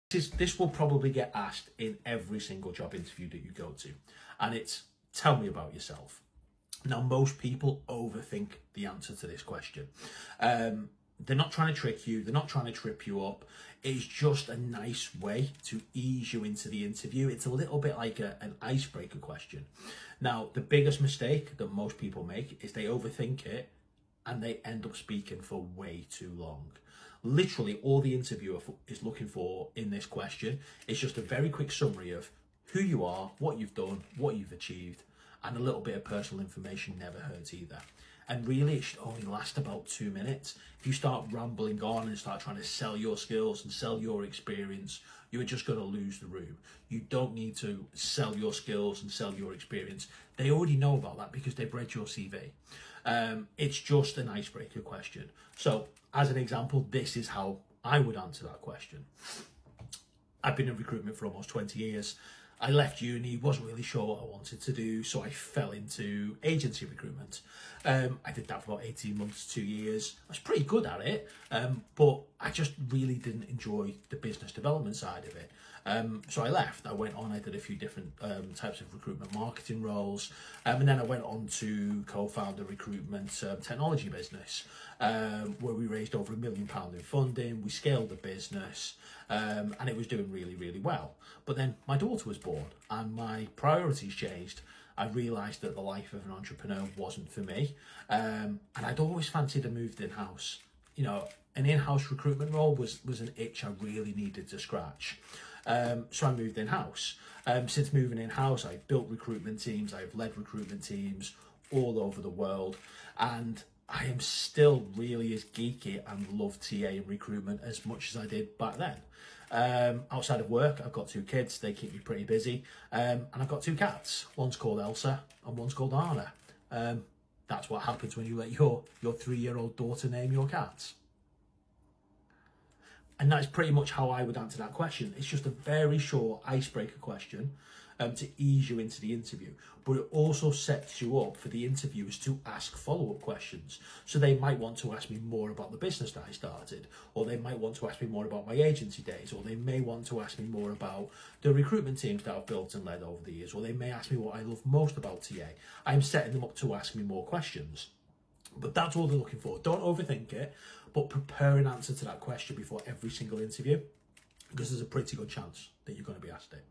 This will probably get asked in every single job interview that you go to, and it's tell me about yourself. Now, most people overthink the answer to this question. They're not trying to trick you. They're not trying to trip you up. It's just a nice way to ease you into the interview. It's a little bit like an icebreaker question. Now, the biggest mistake that most people make is they overthink it and they end up speaking for way too long. Literally, all the interviewer is looking for in this question is just a very quick summary of who you are, what you've done, what you've achieved, and a little bit of personal information never hurts either. And really, it should only last about 2 minutes. If you start rambling on and start trying to sell your skills and sell your experience, you are just going to lose the room. You don't need to sell your skills and sell your experience. They already know about that because they've read your CV. It's just an icebreaker question. So, as an example, this is how I would answer that question. I've been in recruitment for almost 20 years. I left uni, wasn't really sure what I wanted to do, so I fell into agency recruitment. I did that for about 18 months, 2 years. I was pretty good at it, but I just really didn't enjoy the business development side of it. So I left. I went on, I did a few different types of recruitment marketing roles, and then I went on to co-found a recruitment technology business, where we raised over £1 million in funding. We scaled the business, and it was doing really, really well. But then my daughter was born and my priorities changed. I realised that the life of an entrepreneur wasn't for me, and I'd always fancied a moved in-house. You know, an in-house recruitment role was an itch I really needed to scratch. So I moved in-house. Since moving in-house, I've built recruitment teams, I've led recruitment teams all over the world, and I am still really as geeky and love TA and recruitment as much as I did back then. Outside of work, I've got 2 kids, they keep me pretty busy, and I've got 2 cats. One's called Elsa and one's called Anna. That's what happens when you let your 3-year-old daughter name your cats. And that's pretty much how I would answer that question. It's just a very short icebreaker question to ease you into the interview. But it also sets you up for the interviewers to ask follow-up questions. So they might want to ask me more about the business that I started, or they might want to ask me more about my agency days, or they may want to ask me more about the recruitment teams that I've built and led over the years, or they may ask me what I love most about TA. I'm setting them up to ask me more questions. But that's all they're looking for. Don't overthink it, but prepare an answer to that question before every single interview, because there's a pretty good chance that you're going to be asked it.